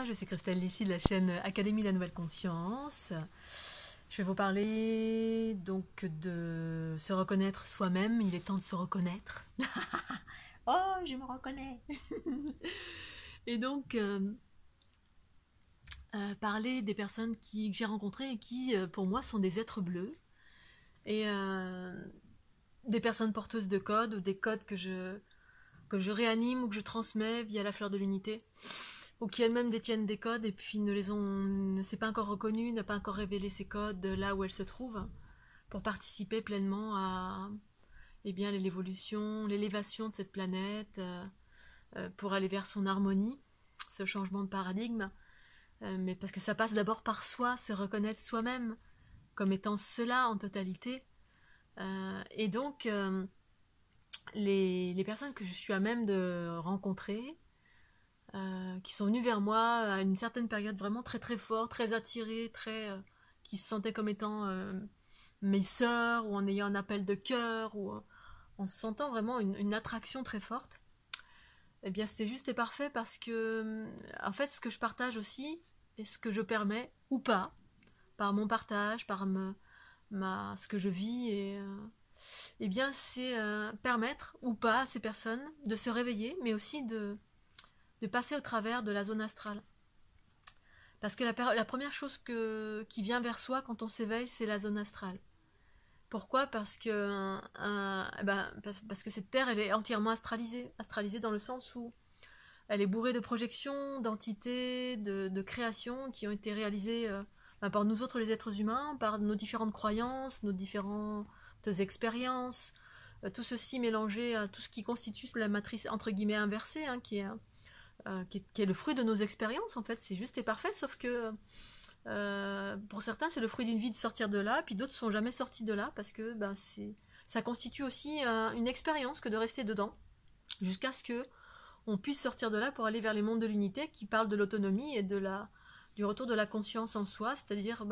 Bonjour, je suis Christelle Lissy de la chaîne Académie de la Nouvelle Conscience. Je vais vous parler donc de se reconnaître soi-même. Il est temps de se reconnaître. Oh, je me reconnais. Et donc, parler des personnes que j'ai rencontrées et qui, pour moi, sont des êtres bleus. Et des personnes porteuses de codes ou des codes que je réanime ou que je transmets via la fleur de l'unité. Ou qui elles-mêmes détiennent des codes et puis ne s'est pas encore reconnue, n'a pas encore révélé ces codes là où elles se trouvent, pour participer pleinement à l'évolution, l'élévation de cette planète, pour aller vers son harmonie, ce changement de paradigme. Mais parce que ça passe d'abord par soi, se reconnaître soi-même comme étant cela en totalité. Et donc, les personnes que je suis à même de rencontrer, qui sont venus vers moi à une certaine période vraiment très très fort, très attirés, qui se sentaient comme étant mes sœurs, ou en ayant un appel de cœur, ou en se sentant vraiment une attraction très forte. Eh bien, c'était juste et parfait parce que, en fait, ce que je partage aussi, et ce que je permets, ou pas, par mon partage, par ce que je vis, eh bien, c'est permettre, ou pas, à ces personnes de se réveiller, mais aussi de passer au travers de la zone astrale. Parce que la première chose qui vient vers soi quand on s'éveille, c'est la zone astrale. Pourquoi ? Parce que cette terre, elle est entièrement astralisée. Astralisée dans le sens où elle est bourrée de projections, d'entités, de créations qui ont été réalisées par nous autres les êtres humains, par nos différentes croyances, nos différentes expériences, tout ceci mélangé à tout ce qui constitue la matrice entre guillemets inversée, qui est le fruit de nos expériences. En fait, c'est juste et parfait, sauf que pour certains c'est le fruit d'une vie de sortir de là, puis d'autres sont jamais sortis de là parce que ça constitue aussi une expérience que de rester dedans jusqu'à ce que on puisse sortir de là pour aller vers les mondes de l'unité qui parlent de l'autonomie et du retour de la conscience en soi, c'est-à-dire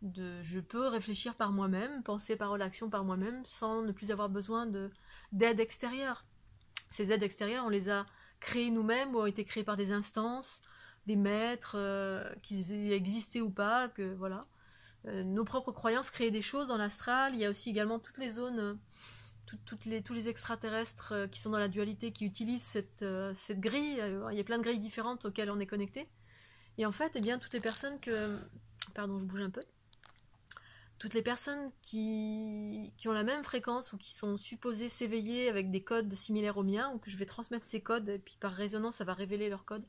je peux réfléchir par moi-même, penser parole action par moi-même sans ne plus avoir besoin d'aide extérieure. Ces aides extérieures, on les a créées nous-mêmes ou ont été créées par des instances, des maîtres, qu'ils existaient ou pas, que voilà. Nos propres croyances créent des choses dans l'astral. Il y a aussi également toutes les zones, tous les extraterrestres qui sont dans la dualité, qui utilisent cette grille. Il y a plein de grilles différentes auxquelles on est connecté. Et en fait, eh bien, toutes les personnes Pardon, je bouge un peu. Toutes les personnes qui ont la même fréquence ou qui sont supposées s'éveiller avec des codes similaires aux miens, ou que je vais transmettre ces codes, et puis par résonance, ça va révéler leurs codes,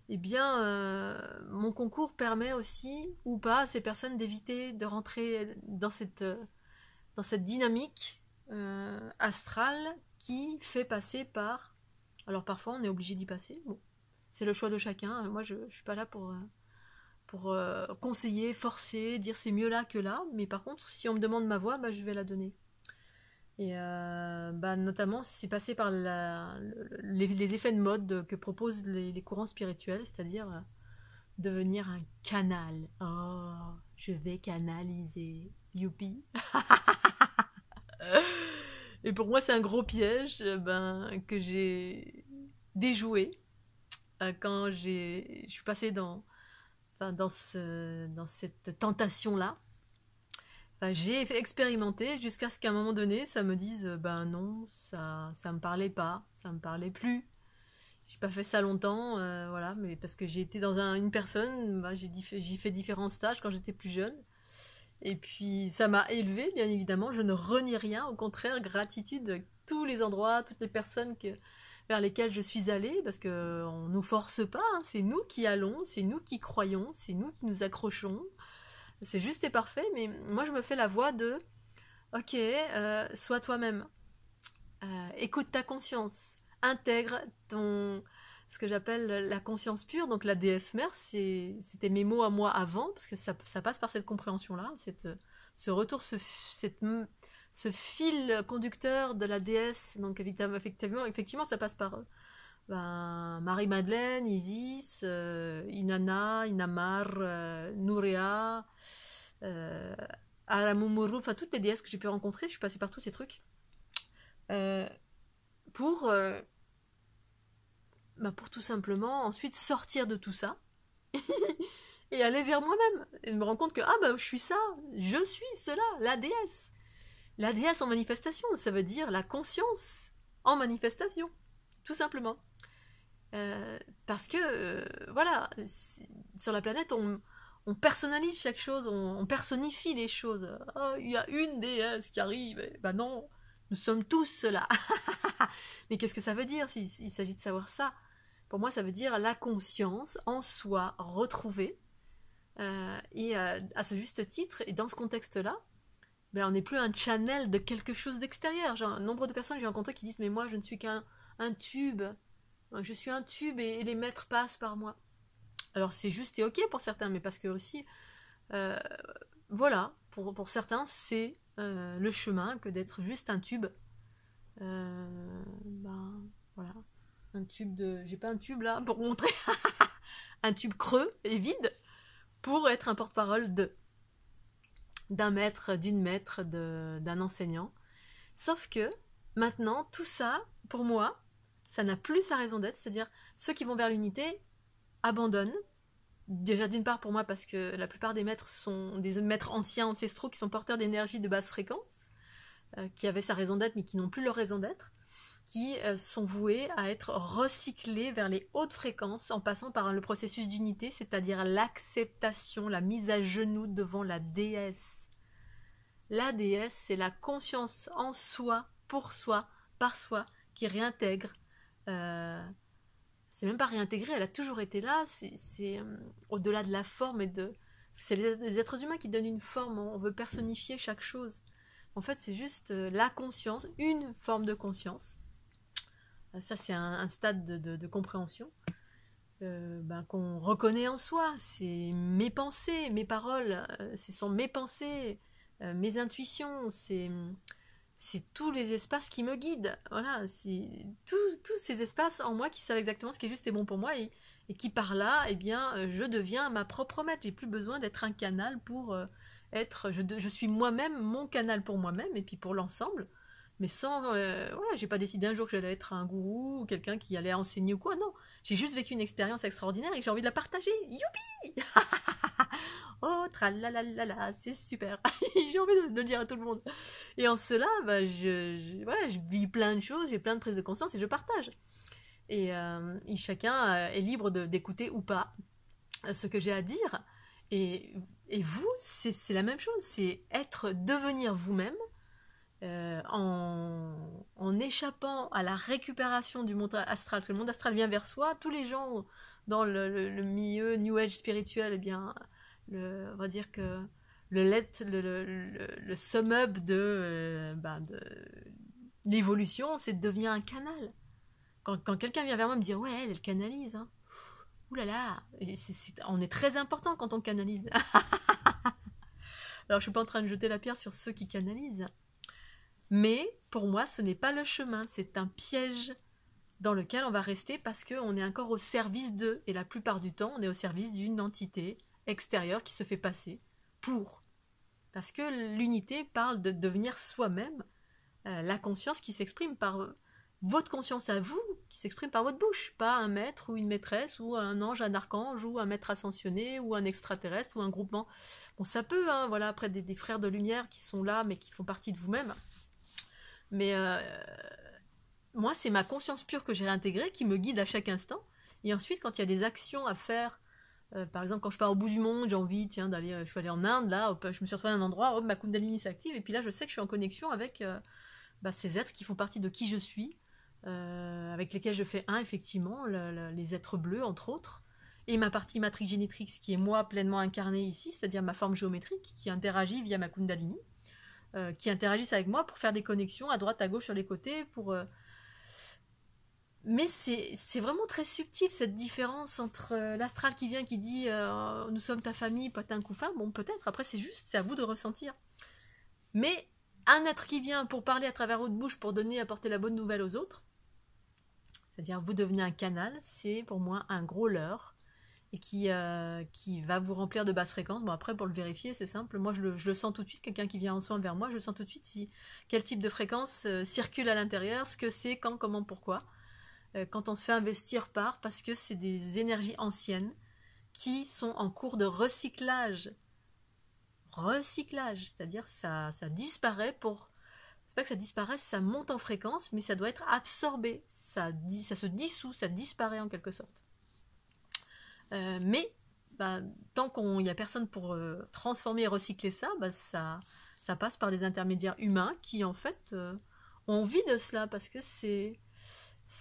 eh bien, mon concours permet aussi, ou pas, à ces personnes d'éviter de rentrer dans cette dynamique astrale qui fait passer par... Alors parfois, on est obligé d'y passer. Bon, c'est le choix de chacun. Moi, je ne suis pas là pour conseiller, forcer, dire c'est mieux là que là, mais par contre si on me demande ma voix, je vais la donner. Et notamment c'est passé par les effets de mode que proposent les courants spirituels, c'est-à-dire devenir un canal. Oh, je vais canaliser, youpi. Et pour moi c'est un gros piège que j'ai déjoué quand je suis passée dans cette tentation-là. J'ai expérimenté jusqu'à ce qu'à un moment donné, ça me dise non, ça me parlait pas, ça me parlait plus. J'ai pas fait ça longtemps, voilà, mais parce que j'ai été dans une personne, j'ai fait différents stages quand j'étais plus jeune. Et puis ça m'a élevée, bien évidemment. Je ne renie rien, au contraire, gratitude à tous les endroits, toutes les personnes vers lesquelles je suis allée, parce qu'on ne nous force pas, c'est nous qui allons, c'est nous qui croyons, c'est nous qui nous accrochons. C'est juste et parfait, mais moi je me fais la voix de ok, sois toi-même, écoute ta conscience, intègre ce que j'appelle la conscience pure, donc la déesse mère. C'était mes mots à moi avant, parce que ça passe par cette compréhension-là, ce retour, ce fil conducteur de la déesse. Donc effectivement ça passe par Marie-Madeleine, Isis, Inanna, Inamar, Nourea, Aramumuru, enfin toutes les déesses que j'ai pu rencontrer. Je suis passée par tous ces trucs pour bah, pour tout simplement ensuite sortir de tout ça et aller vers moi-même et me rendre compte que bah, je suis ça, je suis cela, la déesse. La déesse en manifestation, ça veut dire la conscience en manifestation, tout simplement. Parce que, voilà, sur la planète, on personnalise chaque chose, on personnifie les choses. Oh, il y a une déesse qui arrive. Ben non, nous sommes tous cela. Mais qu'est-ce que ça veut dire s'il s'agit de savoir ça? Pour moi, ça veut dire la conscience en soi retrouvée. Et à ce juste titre, et dans ce contexte-là, ben, on n'est plus un channel de quelque chose d'extérieur. Un nombre de personnes que j'ai rencontrées qui disent mais moi je ne suis qu'un tube, je suis un tube et les maîtres passent par moi. Alors c'est juste et ok pour certains, mais parce que aussi, voilà, pour certains c'est le chemin que d'être juste un tube. Ben voilà, un tube de, j'ai pas un tube là pour montrer, un tube creux et vide pour être un porte-parole d'un maître, d'une maître, d'un enseignant. Sauf que maintenant, tout ça, pour moi, ça n'a plus sa raison d'être, c'est-à-dire ceux qui vont vers l'unité abandonnent. Déjà d'une part pour moi parce que la plupart des maîtres sont des maîtres anciens, ancestraux, qui sont porteurs d'énergie de basse fréquence, qui avaient sa raison d'être mais qui n'ont plus leur raison d'être, qui sont voués à être recyclés vers les hautes fréquences en passant par le processus d'unité, c'est-à-dire l'acceptation, la mise à genoux devant la déesse. La déesse, c'est la conscience en soi, pour soi, par soi, qui réintègre. C'est même pas réintégré, elle a toujours été là, c'est au-delà de la forme et de... C'est les êtres humains qui donnent une forme, on veut personnifier chaque chose. En fait, c'est juste la conscience, une forme de conscience. Ça, c'est un stade de compréhension qu'on reconnaît en soi. C'est mes pensées, mes paroles, ce sont mes pensées, mes intuitions, c'est tous les espaces qui me guident. Voilà, c'est tous ces espaces en moi qui savent exactement ce qui est juste et bon pour moi et qui par là, eh bien, je deviens ma propre maître. J'ai plus besoin d'être un canal pour être... Je suis moi-même mon canal pour moi-même et puis pour l'ensemble. Mais sans... voilà, j'ai pas décidé un jour que j'allais être un gourou ou quelqu'un qui allait enseigner ou quoi. Non, j'ai juste vécu une expérience extraordinaire et j'ai envie de la partager. Youpi. Oh, tralalala, c'est super. J'ai envie de le dire à tout le monde. Et en cela, bah, voilà, je vis plein de choses, j'ai plein de prises de conscience et je partage. Et chacun est libre d'écouter ou pas ce que j'ai à dire. Et vous, c'est la même chose. C'est devenir vous-même en échappant à la récupération du monde astral. Parce que le monde astral vient vers soi. Tous les gens dans le milieu New Age spirituel, eh bien... on va dire que le sum-up de l'évolution, c'est de devenir un canal. Quand quelqu'un vient vers moi et me dit ouais, elle canalise, hein. Ouh là là, on est très important quand on canalise. Alors je suis pas en train de jeter la pierre sur ceux qui canalisent, mais pour moi ce n'est pas le chemin, c'est un piège dans lequel on va rester parce qu'on est encore au service d'eux, et la plupart du temps on est au service d'une entité extérieure qui se fait passer pour. Parce que l'unité parle de devenir soi-même, la conscience qui s'exprime par votre conscience à vous, qui s'exprime par votre bouche, pas un maître ou une maîtresse ou un ange, un archange ou un maître ascensionné ou un extraterrestre ou un groupement. Bon, ça peut, hein, voilà, après des frères de lumière qui sont là mais qui font partie de vous-même. Mais moi, c'est ma conscience pure que j'ai réintégrée qui me guide à chaque instant. Et ensuite, quand il y a des actions à faire, par exemple, quand je pars au bout du monde, j'ai envie, tiens, je suis allée en Inde, là, hop, je me suis retrouvée à un endroit, hop, ma Kundalini s'active, et puis là, je sais que je suis en connexion avec ces êtres qui font partie de qui je suis, avec lesquels je fais effectivement, les êtres bleus, entre autres, et ma partie matrix génétrix, qui est moi pleinement incarnée ici, c'est-à-dire ma forme géométrique, qui interagit via ma Kundalini, qui interagissent avec moi pour faire des connexions à droite, à gauche, sur les côtés, pour... Mais c'est vraiment très subtil cette différence entre l'astral qui vient qui dit nous sommes ta famille, pas un couffin. Bon, peut-être, après c'est à vous de ressentir. Mais un être qui vient pour parler à travers votre bouche, pour apporter la bonne nouvelle aux autres, c'est-à-dire vous devenez un canal, c'est pour moi un gros leurre et qui va vous remplir de basses fréquences. Bon, après, pour le vérifier, c'est simple. Moi, je le sens tout de suite. Quelqu'un qui vient en soin vers moi, je le sens tout de suite quel type de fréquence circule à l'intérieur, ce que c'est, quand, comment, pourquoi. quand on se fait investir parce que c'est des énergies anciennes qui sont en cours de recyclage. Recyclage, c'est-à-dire ça disparaît pour... C'est pas que ça disparaisse, ça monte en fréquence, mais ça doit être absorbé. Ça se dissout, ça disparaît en quelque sorte. Mais tant qu'il n'y a personne pour transformer et recycler ça, ça passe par des intermédiaires humains qui en fait ont envie de cela parce que c'est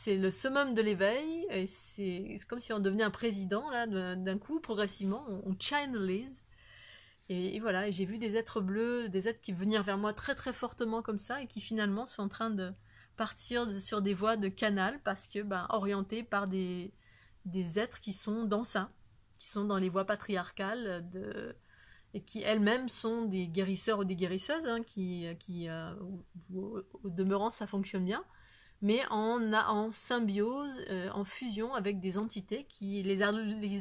le summum de l'éveil et c'est comme si on devenait un président là d'un coup progressivement on channelise et voilà, et j'ai vu des êtres bleus, des êtres qui venaient vers moi très très fortement comme ça et qui finalement sont en train de partir sur des voies de canal parce que orientés par des êtres qui sont dans ça, qui sont dans les voies patriarcales et qui elles-mêmes sont des guérisseurs ou des guérisseuses, hein, au demeurant ça fonctionne bien, mais en symbiose, en fusion avec des entités qui les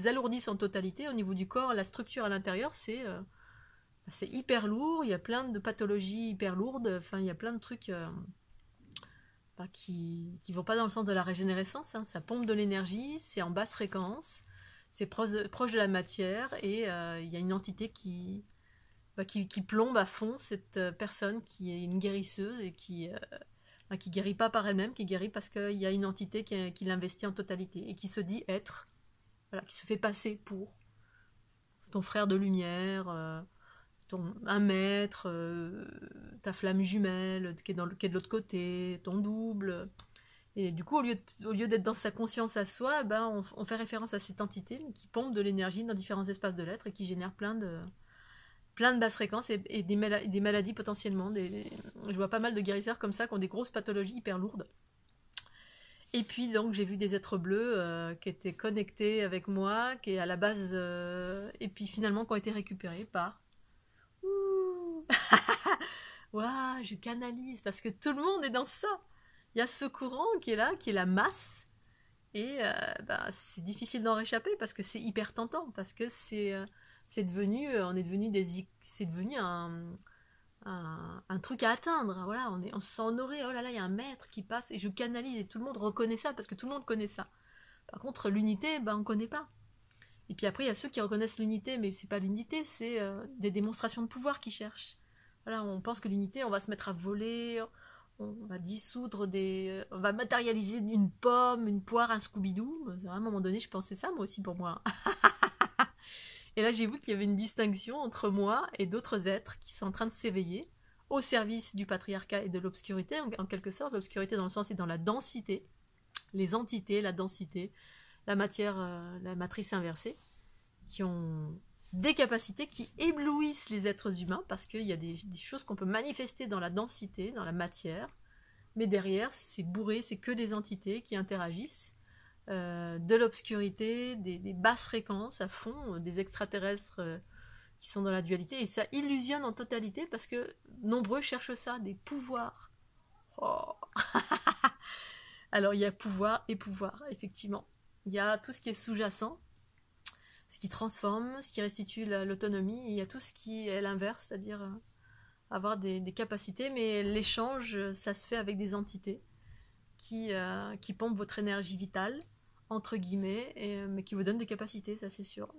alourdissent en totalité au niveau du corps. La structure à l'intérieur, c'est hyper lourd, il y a plein de pathologies hyper lourdes, enfin il y a plein de trucs qui vont pas dans le sens de la régénérescence, hein. Ça pompe de l'énergie, c'est en basse fréquence, c'est proche de la matière et il y a une entité qui plombe à fond cette personne qui est une guérisseuse et qui guérit pas par elle-même, qui guérit parce qu'il y a une entité qui l'investit en totalité et qui se dit être, voilà, qui se fait passer pour ton frère de lumière, un maître, ta flamme jumelle qui est de l'autre côté, ton double. Et du coup, au lieu d'être dans sa conscience à soi, on fait référence à cette entité qui pompe de l'énergie dans différents espaces de l'être et qui génère plein de basses fréquences et des maladies potentiellement. Je vois pas mal de guérisseurs comme ça qui ont des grosses pathologies hyper lourdes. Et puis donc j'ai vu des êtres bleus qui étaient connectés avec moi, qui à la base et puis finalement qui ont été récupérés par Waouh, je canalise parce que tout le monde est dans ça. Il y a ce courant qui est là, qui est la masse, et c'est difficile d'en réchapper parce que c'est hyper tentant, parce que c'est devenu un truc à atteindre. Voilà, on se sent honoré. Oh là là, il y a un maître qui passe et je canalise et tout le monde reconnaît ça parce que tout le monde connaît ça. Par contre, l'unité, on connaît pas. Et puis après, il y a ceux qui reconnaissent l'unité, mais c'est pas l'unité, c'est des démonstrations de pouvoir qu'ils cherchent. Voilà, on pense que l'unité, on va se mettre à voler, on va dissoudre on va matérialiser une pomme, une poire, un Scooby-Doo. À un moment donné, je pensais ça, moi aussi, pour moi. Et là, j'ai vu qu'il y avait une distinction entre moi et d'autres êtres qui sont en train de s'éveiller au service du patriarcat et de l'obscurité, en quelque sorte. L'obscurité dans le sens, c'est dans la densité, les entités, la densité, la matière, la matrice inversée, qui ont des capacités qui éblouissent les êtres humains, parce qu'il y a des choses qu'on peut manifester dans la densité, dans la matière, mais derrière, c'est bourré, c'est que des entités qui interagissent, de l'obscurité, des basses fréquences à fond, des extraterrestres qui sont dans la dualité, et ça illusionne en totalité, parce que nombreux cherchent ça, des pouvoirs. Oh. Alors, il y a pouvoir et pouvoir, effectivement. Il y a tout ce qui est sous-jacent, ce qui transforme, ce qui restitue l'autonomie, et il y a tout ce qui est l'inverse, c'est-à-dire avoir des capacités, mais l'échange, ça se fait avec des entités qui pompent votre énergie vitale, entre guillemets, mais qui vous donnent des capacités, ça c'est sûr.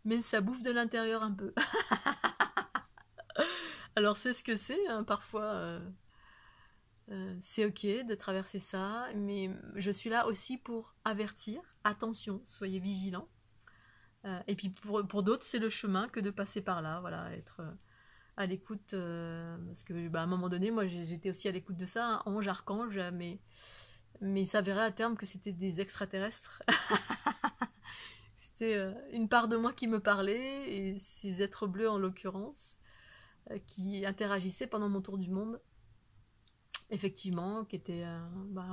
Mais ça bouffe de l'intérieur un peu. Alors c'est ce que c'est, hein, parfois... c'est ok de traverser ça, mais je suis là aussi pour avertir, attention, soyez vigilants. Et puis pour d'autres, c'est le chemin que de passer par là, voilà, être à l'écoute, parce que à un moment donné, moi j'étais aussi à l'écoute de ça, hein, ange, archange, mais il s'avérait à terme que c'était des extraterrestres. C'était une part de moi qui me parlait, et ces êtres bleus en l'occurrence, qui interagissaient pendant mon tour du monde. Effectivement, qui était...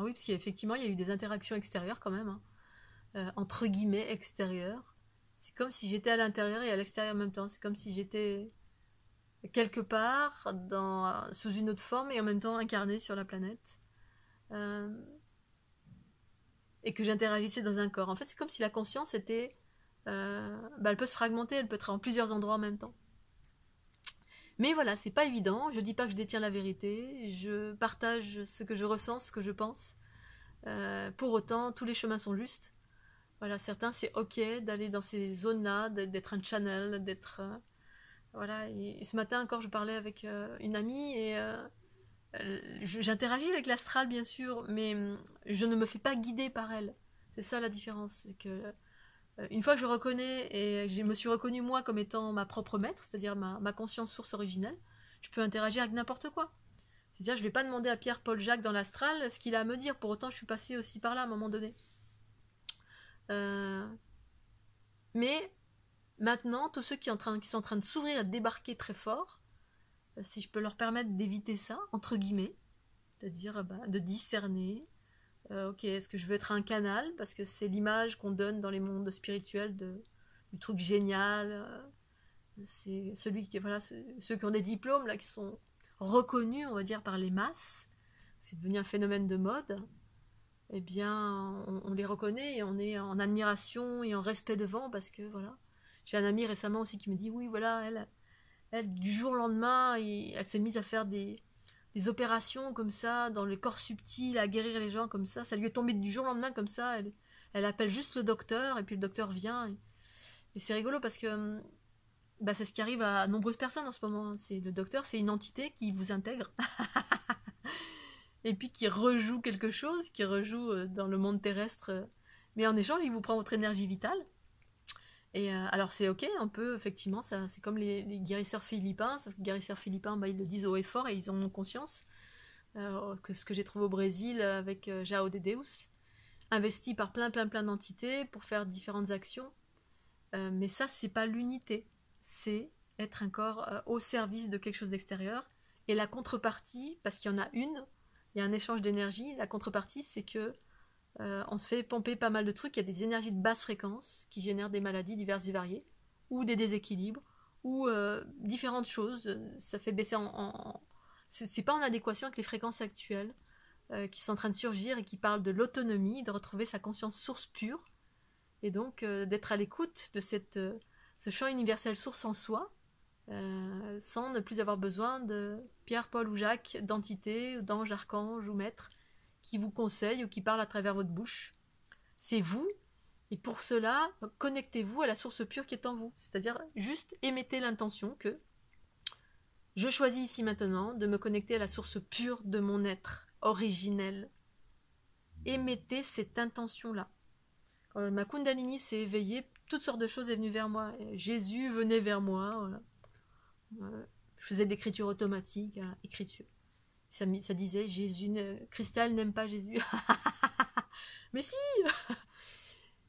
oui, parce qu'effectivement, il y a eu des interactions extérieures quand même, hein, entre guillemets extérieures. C'est comme si j'étais à l'intérieur et à l'extérieur en même temps. C'est comme si j'étais quelque part, sous une autre forme et en même temps incarnée sur la planète. Et que j'interagissais dans un corps. En fait, c'est comme si la conscience était... elle peut se fragmenter, elle peut être en plusieurs endroits en même temps. Mais voilà, c'est pas évident, je dis pas que je détiens la vérité, je partage ce que je ressens, ce que je pense, Pour autant, tous les chemins sont justes. Voilà, certains, c'est ok d'aller dans ces zones-là, d'être un channel, d'être... voilà, et ce matin encore, je parlais avec une amie et j'interagis avec l'astral, bien sûr, mais je ne me fais pas guider par elle. C'est ça la différence, c'est que une fois que je reconnais et je me suis reconnue moi comme étant ma propre maître, c'est-à-dire ma conscience source originelle, je peux interagir avec n'importe quoi. C'est-à-dire, je ne vais pas demander à Pierre, Paul, Jacques dans l'astral ce qu'il a à me dire. Pour autant, je suis passée aussi par là à un moment donné. Mais maintenant, tous ceux qui sont en train de s'ouvrir, à débarquer très fort, si je peux leur permettre d'éviter ça, entre guillemets, c'est-à-dire de discerner, ok, est-ce que je veux être un canal, parce que c'est l'image qu'on donne dans les mondes spirituels du truc génial, c'est celui qui, voilà, ceux qui ont des diplômes, là, qui sont reconnus, on va dire, par les masses, c'est devenu un phénomène de mode, eh bien, on les reconnaît et on est en admiration et en respect devant, parce que, voilà, j'ai un ami récemment aussi qui me dit, oui, voilà, elle du jour au lendemain, elle s'est mise à faire des opérations comme ça, dans les corps subtils, à guérir les gens comme ça lui est tombé du jour au lendemain comme ça, elle appelle juste le docteur, et puis le docteur vient, et c'est rigolo parce que c'est ce qui arrive à nombreuses personnes en ce moment, c'est le docteur, c'est une entité qui vous intègre, et puis qui rejoue quelque chose, qui rejoue dans le monde terrestre, mais en échange, il vous prend votre énergie vitale. Et alors c'est ok, on peut effectivement, ça, c'est comme les guérisseurs philippins, sauf que les guérisseurs philippins, ils le disent haut et fort et ils en ont conscience. Que ce que j'ai trouvé au Brésil avec João de Deus, investi par plein d'entités pour faire différentes actions. Mais ça, c'est pas l'unité, c'est être un corps au service de quelque chose d'extérieur. Et la contrepartie, parce qu'il y en a une, il y a un échange d'énergie, la contrepartie, c'est que on se fait pomper pas mal de trucs, il y a des énergies de basse fréquence qui génèrent des maladies diverses et variées, ou des déséquilibres, ou différentes choses, ça fait baisser c'est pas en adéquation avec les fréquences actuelles qui sont en train de surgir et qui parlent de l'autonomie, de retrouver sa conscience source pure, et donc d'être à l'écoute de ce champ universel source en soi, sans ne plus avoir besoin de Pierre, Paul ou Jacques, d'entités, d'anges, archanges ou maîtres, qui vous conseille ou qui parle à travers votre bouche. C'est vous, et pour cela, connectez-vous à la source pure qui est en vous. C'est-à-dire, juste émettez l'intention que je choisis ici maintenant de me connecter à la source pure de mon être originel. Émettez cette intention-là. Quand ma Kundalini s'est éveillée, toutes sortes de choses sont venues vers moi. Jésus venait vers moi. Voilà. Je faisais de l'écriture automatique, écriture. Ça disait Jésus, Cristal n'aime pas Jésus. Mais si.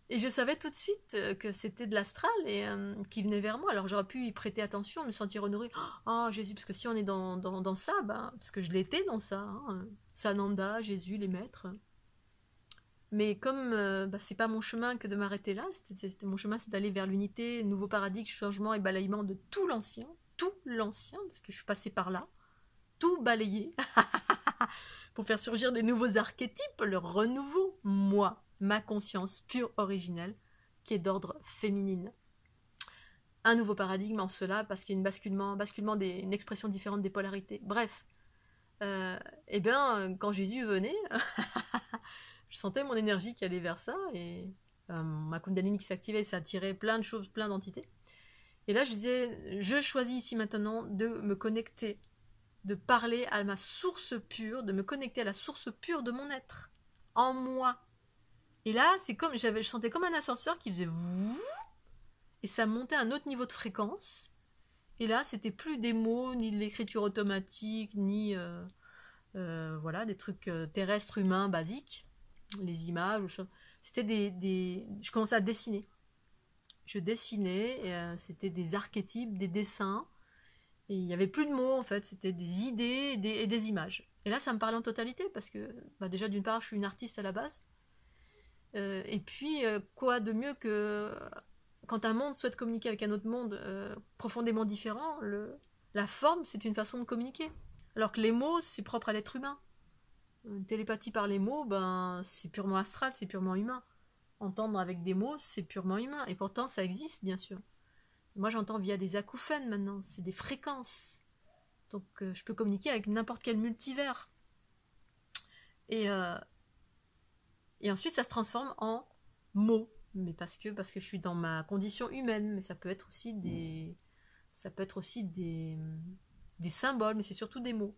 Et je savais tout de suite que c'était de l'astral et qui venait vers moi. Alors j'aurais pu y prêter attention, me sentir honorée. Oh Jésus, parce que si on est dans ça, parce que je l'étais dans ça, Sananda, Jésus, les maîtres. Mais comme c'est pas mon chemin que de m'arrêter là, c'était mon chemin, c'est d'aller vers l'unité, nouveau paradigme, changement et balayement de tout l'ancien, parce que je suis passée par là. Tout balayer pour faire surgir des nouveaux archétypes, le renouveau, moi, ma conscience pure originelle, qui est d'ordre féminine. Un nouveau paradigme en cela, parce qu'il y a une expression différente des polarités. Bref, quand Jésus venait, je sentais mon énergie qui allait vers ça, et ma Kundalini qui s'activait, ça attirait plein de choses, plein d'entités. Et là, je disais, je choisis ici maintenant de me connecter, de parler à ma source pure, de me connecter à la source pure de mon être, en moi. Et là, c'est comme, je sentais comme un ascenseur qui faisait vouh, et ça montait à un autre niveau de fréquence. Et là, c'était plus des mots, ni de l'écriture automatique, ni voilà, des trucs terrestres, humains, basiques, les images. C'était je commençais à dessiner. Je dessinais, et c'était des archétypes, des dessins. Et il n'y avait plus de mots, en fait, c'était des idées et des images. Et là, ça me parlait en totalité, parce que, déjà, d'une part, je suis une artiste à la base. Et puis, quoi de mieux que quand un monde souhaite communiquer avec un autre monde profondément différent, la forme, c'est une façon de communiquer. Alors que les mots, c'est propre à l'être humain. Une télépathie par les mots, c'est purement astral, c'est purement humain. Entendre avec des mots, c'est purement humain. Et pourtant, ça existe, bien sûr. Moi, j'entends via des acouphènes maintenant, c'est des fréquences. Donc, je peux communiquer avec n'importe quel multivers. Et Et ensuite, ça se transforme en mots. Mais parce que je suis dans ma condition humaine. Mais ça peut être aussi des symboles, mais c'est surtout des mots.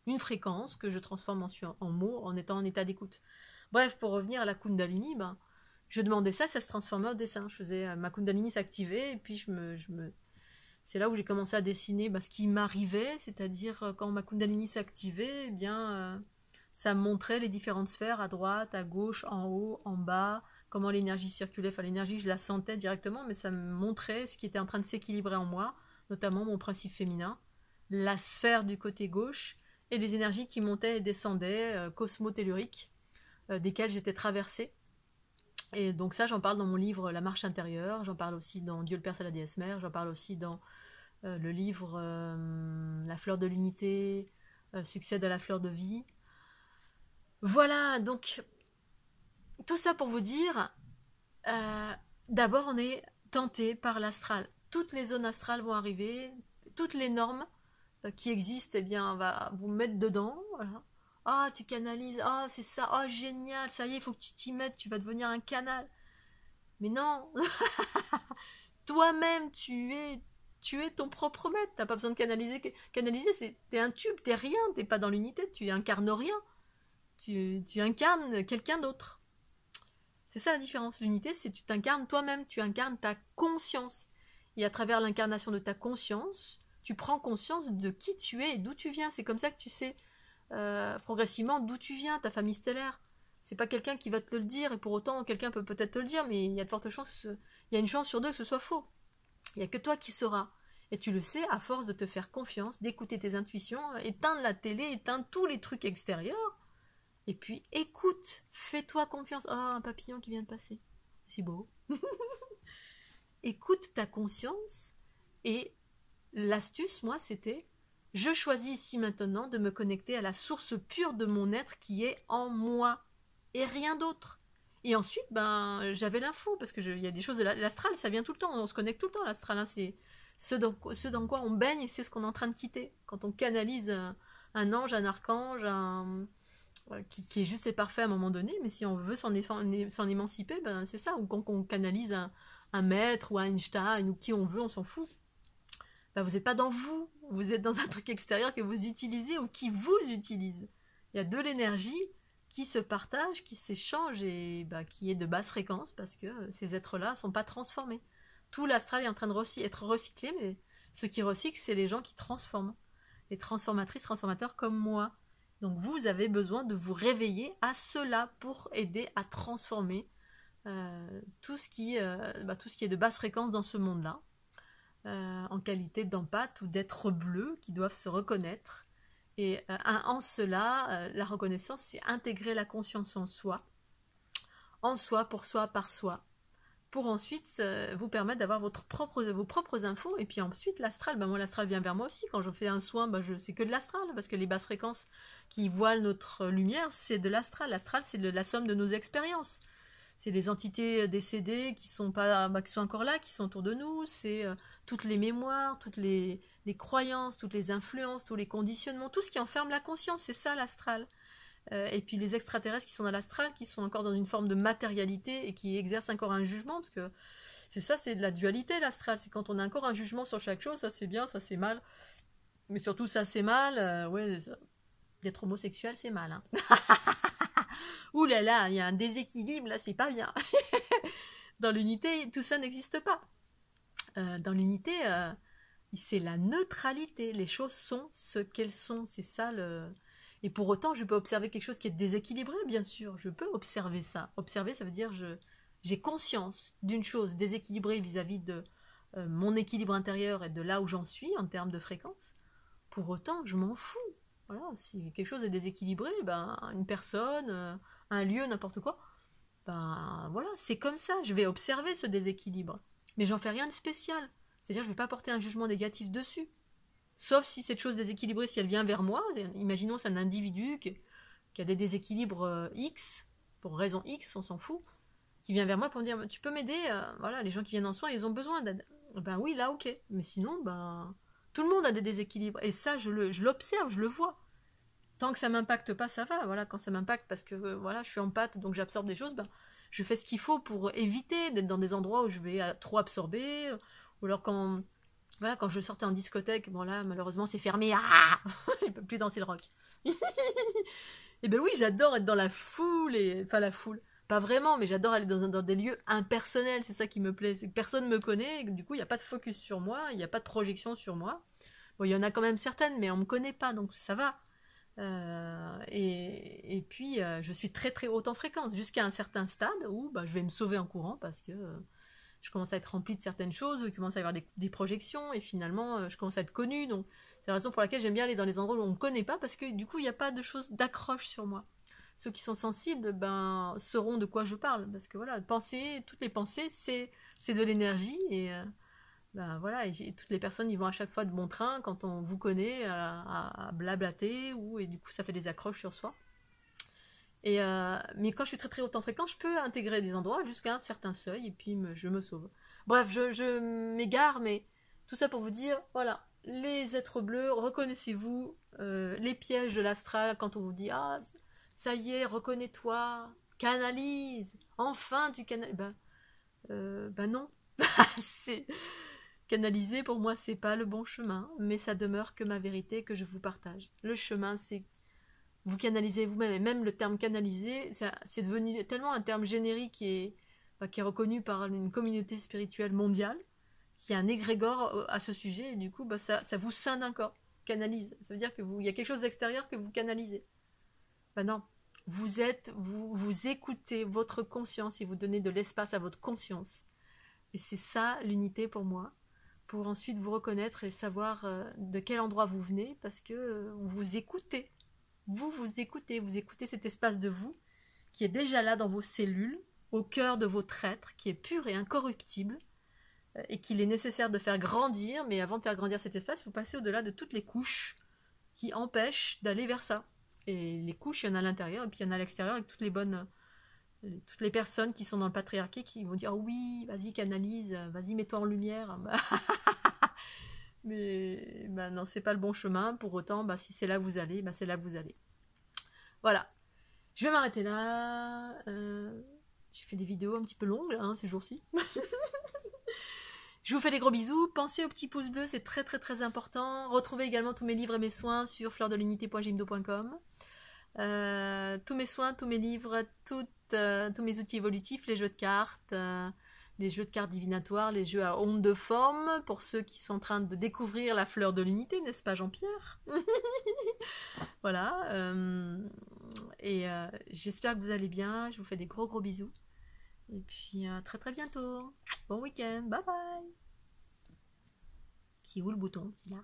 Une fréquence que je transforme en mots en étant en état d'écoute. Bref, pour revenir à la Kundalini, je demandais ça se transformait en dessin. Je faisais ma Kundalini s'activait et puis c'est là où j'ai commencé à dessiner ce qui m'arrivait, c'est-à-dire quand ma Kundalini s'activait, ça me montrait les différentes sphères à droite, à gauche, en haut, en bas, comment l'énergie circulait. Enfin, l'énergie, je la sentais directement, mais ça me montrait ce qui était en train de s'équilibrer en moi, notamment mon principe féminin, la sphère du côté gauche et les énergies qui montaient et descendaient, cosmotelluriques, desquelles j'étais traversée. Et donc ça, j'en parle dans mon livre La marche intérieure, j'en parle aussi dans Dieu le Père, c'est la déesse mère, j'en parle aussi dans le livre La fleur de l'unité, succède à la fleur de vie. Voilà, donc tout ça pour vous dire, d'abord on est tenté par l'astral. Toutes les zones astrales vont arriver, toutes les normes qui existent, on va vous mettre dedans. Voilà. Ah, tu canalises, ah, c'est ça, ah, génial, ça y est, il faut que tu t'y mettes, tu vas devenir un canal. Mais non, toi-même, tu es ton propre maître, t'as pas besoin de canaliser. Canaliser, t'es un tube, t'es rien, t'es pas dans l'unité, tu incarnes rien. Tu incarnes quelqu'un d'autre. C'est ça la différence. L'unité, c'est tu t'incarnes toi-même, tu incarnes ta conscience. Et à travers l'incarnation de ta conscience, tu prends conscience de qui tu es et d'où tu viens. C'est comme ça que tu sais progressivement d'où tu viens, ta famille stellaire. C'est pas quelqu'un qui va te le dire, et pour autant quelqu'un peut peut-être te le dire, mais il y a de fortes chances, il y a une chance sur deux que ce soit faux. Il n'y a que toi qui sauras. Et tu le sais à force de te faire confiance, d'écouter tes intuitions, éteindre la télé, éteindre tous les trucs extérieurs, et puis écoute, fais-toi confiance. Oh, un papillon qui vient de passer. C'est beau. Écoute ta conscience, et l'astuce, moi, c'était je choisis ici maintenant de me connecter à la source pure de mon être qui est en moi, et rien d'autre. Et ensuite, j'avais l'info, parce que il y a des choses de l'astral, ça vient tout le temps, on se connecte tout le temps, l'astral, hein, c'est ce dans quoi on baigne, et c'est ce qu'on est en train de quitter. Quand on canalise un ange, un archange, qui est juste et parfait à un moment donné, mais si on veut s'en émanciper, c'est ça, ou quand on canalise un maître, ou un Einstein, ou qui on veut, on s'en fout. Vous n'êtes pas dans vous êtes dans un truc extérieur que vous utilisez ou qui vous utilise. Il y a de l'énergie qui se partage, qui s'échange et qui est de basse fréquence parce que ces êtres-là ne sont pas transformés. Tout l'astral est en train de être recyclé, mais ceux qui recyclent, c'est les gens qui transforment. Les transformatrices, transformateurs comme moi. Donc vous avez besoin de vous réveiller à cela pour aider à transformer tout ce qui est de basse fréquence dans ce monde-là. En qualité d'empathe ou d'être bleu qui doivent se reconnaître. Et en cela, la reconnaissance, c'est intégrer la conscience en soi, pour soi, par soi, pour ensuite vous permettre d'avoir vos propres infos. Et puis ensuite, l'astral, moi l'astral vient vers moi aussi. Quand je fais un soin, c'est que de l'astral, parce que les basses fréquences qui voilent notre lumière, c'est de l'astral. L'astral, c'est la somme de nos expériences. C'est les entités décédées qui sont encore là, qui sont autour de nous. C'est toutes les mémoires, toutes les croyances, toutes les influences, tous les conditionnements, tout ce qui enferme la conscience. C'est ça l'astral. Et puis les extraterrestres qui sont dans l'astral, qui sont encore dans une forme de matérialité et qui exercent encore un jugement, parce que c'est de la dualité l'astral. C'est quand on a encore un jugement sur chaque chose, ça c'est bien, ça c'est mal. Mais surtout ça c'est mal. D'être homosexuel c'est mal. Hein. Ouh là là, il y a un déséquilibre, là, c'est pas bien. Dans l'unité, tout ça n'existe pas. Dans l'unité, c'est la neutralité. Les choses sont ce qu'elles sont. C'est ça le... Et pour autant, je peux observer quelque chose qui est déséquilibré, bien sûr. Je peux observer ça. Observer, ça veut dire j'ai conscience d'une chose déséquilibrée vis-à-vis de mon équilibre intérieur et de là où j'en suis en termes de fréquence. Pour autant, je m'en fous. Voilà, si quelque chose est déséquilibré, une personne, un lieu, n'importe quoi, voilà, c'est comme ça, je vais observer ce déséquilibre. Mais j'en fais rien de spécial. C'est-à-dire, je ne vais pas porter un jugement négatif dessus. Sauf si cette chose déséquilibrée, si elle vient vers moi, imaginons c'est un individu qui a des déséquilibres X, pour raison X, on s'en fout, qui vient vers moi pour me dire, tu peux m'aider, voilà, les gens qui viennent en soins, ils ont besoin d'aide. Oui, là, ok. Mais sinon, tout le monde a des déséquilibres. Et ça, je l'observe, je le vois. Tant que ça m'impacte pas, ça va. Voilà, quand ça m'impacte parce que voilà, je suis en pâte, donc j'absorbe des choses, ben, je fais ce qu'il faut pour éviter d'être dans des endroits où je vais trop absorber. Ou alors quand, voilà, quand je sortais en discothèque, bon là, malheureusement, c'est fermé. Ah je peux plus danser le rock. Et ben oui, j'adore être dans la foule, enfin la foule. Pas vraiment, mais j'adore aller dans des lieux impersonnels, c'est ça qui me plaît. C'est que personne me connaît, du coup, il n'y a pas de focus sur moi, il n'y a pas de projection sur moi. Bon, il y en a quand même certaines, mais on me connaît pas, donc ça va. Et puis, je suis très très haute en fréquence, jusqu'à un certain stade où bah, je vais me sauver en courant parce que je commence à être remplie de certaines choses, il commence à y avoir des projections, et finalement, je commence à être connue. Donc, c'est la raison pour laquelle j'aime bien aller dans les endroits où on ne me connaît pas, parce que du coup, il n'y a pas de choses d'accroche sur moi. Ceux qui sont sensibles ben, sauront de quoi je parle, parce que voilà, toutes les pensées, c'est de l'énergie, et ben voilà, et toutes les personnes ils vont à chaque fois de bon train quand on vous connaît à blablater, et du coup ça fait des accroches sur soi. Mais quand je suis très très haute en fréquence, je peux intégrer des endroits jusqu'à un certain seuil et puis je me sauve. Bref, je m'égare, mais tout ça pour vous dire, voilà, les êtres bleus, reconnaissez-vous, les pièges de l'astral quand on vous dit ah ça y est, reconnais-toi, canalise, enfin tu canalises. Ben non, c'est canaliser pour moi c'est pas le bon chemin, mais ça demeure que ma vérité que je vous partage. Le chemin c'est vous canalisez vous-même, et même le terme canaliser, c'est devenu tellement un terme générique qui est reconnu par une communauté spirituelle mondiale, qui a un égrégore à ce sujet, et du coup, bah, ça vous scinde un corps. Canalise. Ça veut dire il y a quelque chose d'extérieur que vous canalisez. Ben non. Vous écoutez votre conscience et vous donnez de l'espace à votre conscience. Et c'est ça l'unité pour moi, pour ensuite vous reconnaître et savoir de quel endroit vous venez, parce que vous écoutez. Vous écoutez cet espace de vous qui est déjà là dans vos cellules, au cœur de votre être, qui est pur et incorruptible, et qu'il est nécessaire de faire grandir, mais avant de faire grandir cet espace, il faut passer au-delà de toutes les couches qui empêchent d'aller vers ça. Et les couches, il y en a à l'intérieur, et puis il y en a à l'extérieur, avec toutes les personnes qui sont dans le patriarcat qui vont dire oh oui, vas-y, canalise, vas-y, mets-toi en lumière. Mais bah non, c'est pas le bon chemin. Pour autant, bah, si c'est là que vous allez, bah, c'est là que vous allez. Voilà. Je vais m'arrêter là. Je fais des vidéos un petit peu longues là, ces jours-ci. Je vous fais des gros bisous. Pensez au petit pouce bleu, c'est très très très important. Retrouvez également tous mes livres et mes soins sur fleurdelunité.gimdo.com. Tous mes soins, tous mes livres, tous mes outils évolutifs, les jeux de cartes, les jeux de cartes divinatoires, les jeux à ondes de forme, pour ceux qui sont en train de découvrir la fleur de l'unité, n'est-ce pas Jean-Pierre? Voilà. J'espère que vous allez bien. Je vous fais des gros gros bisous. Et puis à très très bientôt. Bon week-end. Bye bye. Si vous le bouton, il est là.